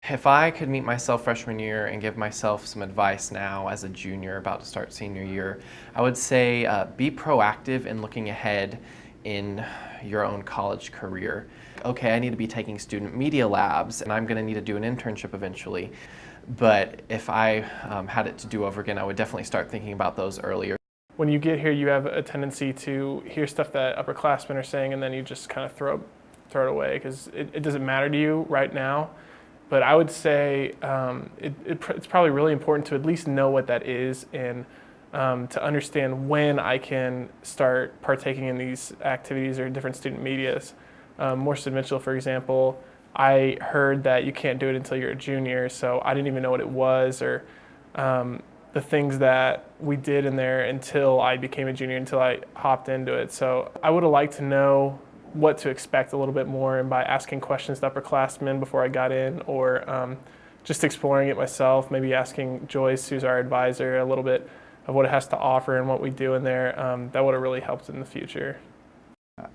If I could meet myself freshman year and give myself some advice now as a junior about to start senior year, I would say be proactive in looking ahead in your own college career. Okay, I need to be taking student media labs and I'm going to need to do an internship eventually. But if I had it to do over again, I would definitely start thinking about those earlier. When you get here, you have a tendency to hear stuff that upperclassmen are saying and then you just kind of throw it away because it doesn't matter to you right now. But I would say it's probably really important to at least know what that is and to understand when I can start partaking in these activities or different student medias. Morrison Mitchell, for example, I heard that you can't do it until you're a junior, so I didn't even know what it was or the things that we did in there until I became a junior, until I hopped into it. So I would have liked to know what to expect a little bit more, and by asking questions to upperclassmen before I got in, or just exploring it myself, maybe asking Joyce, who's our advisor, a little bit of what it has to offer and what we do in there, that would have really helped in the future.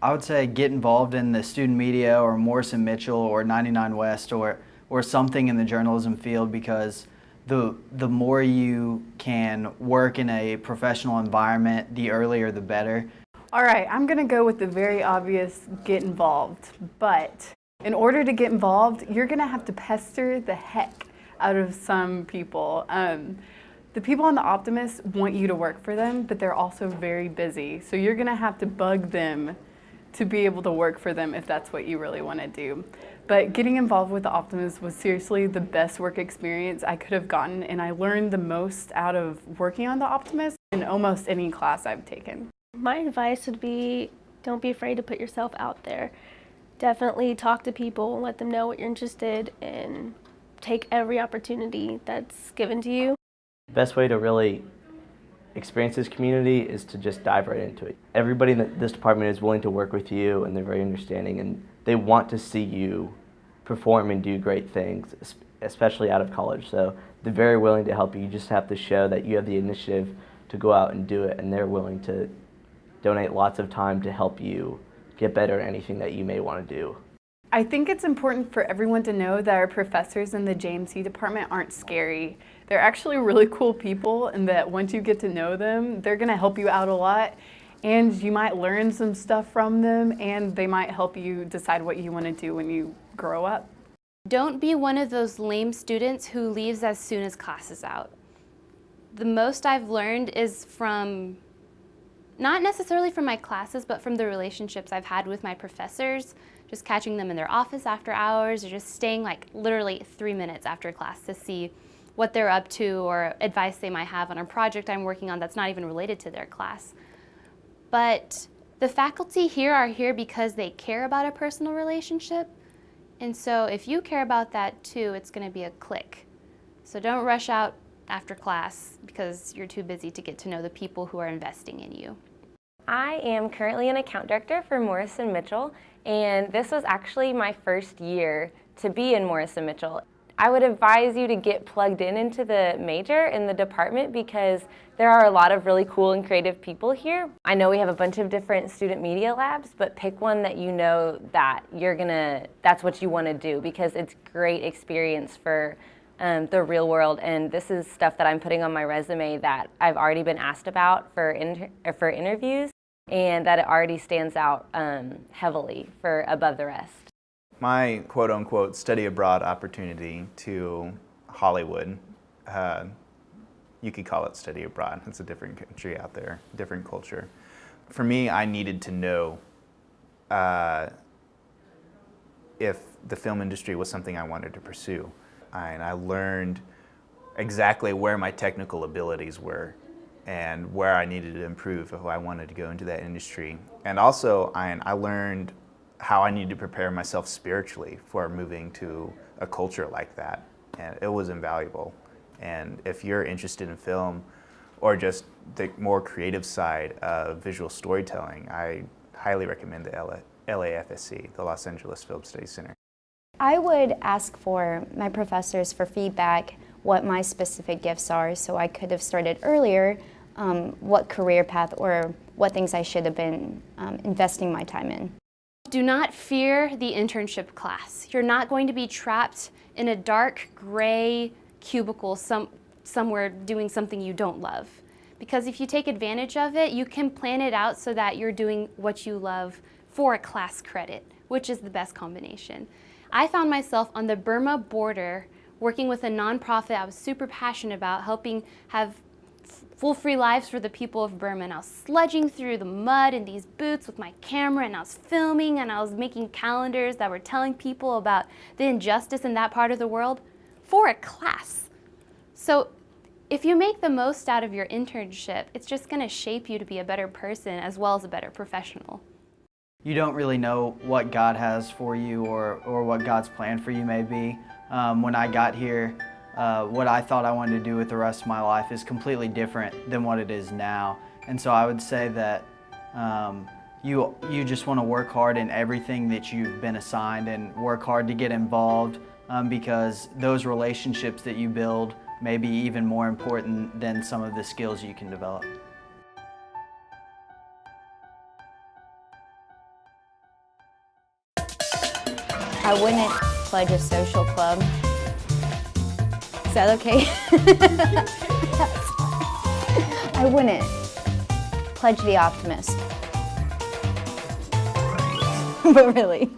I would say get involved in the student media or Morrison Mitchell or 99 West or something in the journalism field, because the more you can work in a professional environment, the earlier the better. All right, I'm gonna go with the very obvious, get involved. But in order to get involved, you're gonna have to pester the heck out of some people. The people on the Optimist want you to work for them, but they're also very busy. So you're gonna have to bug them to be able to work for them if that's what you really wanna do. But getting involved with the Optimist was seriously the best work experience I could have gotten, and I learned the most out of working on the Optimist in almost any class I've taken. My advice would be, don't be afraid to put yourself out there. Definitely talk to people, let them know what you're interested in, take every opportunity that's given to you. The best way to really experience this community is to just dive right into it. Everybody in this department is willing to work with you, and they're very understanding, and they want to see you perform and do great things, especially out of college. So they're very willing to help you. You just have to show that you have the initiative to go out and do it, and they're willing to donate lots of time to help you get better at anything that you may want to do. I think it's important for everyone to know that our professors in the JMC department aren't scary. They're actually really cool people, and that once you get to know them, they're gonna help you out a lot, and you might learn some stuff from them, and they might help you decide what you wanna do when you grow up. Don't be one of those lame students who leaves as soon as class is out. The most I've learned is from, not necessarily from my classes, but from the relationships I've had with my professors, just catching them in their office after hours, or just staying like literally 3 minutes after class to see what they're up to or advice they might have on a project I'm working on that's not even related to their class. But the faculty here are here because they care about a personal relationship. And so if you care about that too, it's gonna be a click. So don't rush out after class because you're too busy to get to know the people who are investing in you. I am currently an account director for Morrison Mitchell, and this was actually my first year to be in Morrison Mitchell. I would advise you to get plugged into the major in the department because there are a lot of really cool and creative people here. I know we have a bunch of different student media labs, but pick one that you know that that's what you want to do, because it's great experience for the real world, and this is stuff that I'm putting on my resume that I've already been asked about for interviews, and that it already stands out heavily for above the rest. My quote-unquote study abroad opportunity to Hollywood, you could call it study abroad. It's a different country out there, different culture. For me, I needed to know if the film industry was something I wanted to pursue. And I learned exactly where my technical abilities were and where I needed to improve if I wanted to go into that industry. And also, I learned how I needed to prepare myself spiritually for moving to a culture like that. And it was invaluable. And if you're interested in film or just the more creative side of visual storytelling, I highly recommend the LAFSC, the Los Angeles Film Studies Center. I would ask for my professors for feedback, what my specific gifts are, so I could have started earlier, what career path or what things I should have been investing my time in. do not fear the internship class. You're not going to be trapped in a dark gray cubicle somewhere doing something you don't love. Because if you take advantage of it, you can plan it out so that you're doing what you love for a class credit, which is the best combination. I found myself on the Burma border working with a nonprofit I was super passionate about, helping have full free lives for the people of Burma. And I was sledging through the mud in these boots with my camera, and I was filming, and I was making calendars that were telling people about the injustice in that part of the world for a class. So if you make the most out of your internship, it's just going to shape you to be a better person as well as a better professional. You don't really know what God has for you or what God's plan for you may be. When I got here, what I thought I wanted to do with the rest of my life is completely different than what it is now. And so I would say that you just want to work hard in everything that you've been assigned and work hard to get involved because those relationships that you build may be even more important than some of the skills you can develop. I wouldn't pledge a social club. Is that okay? I wouldn't pledge the optimist. But really.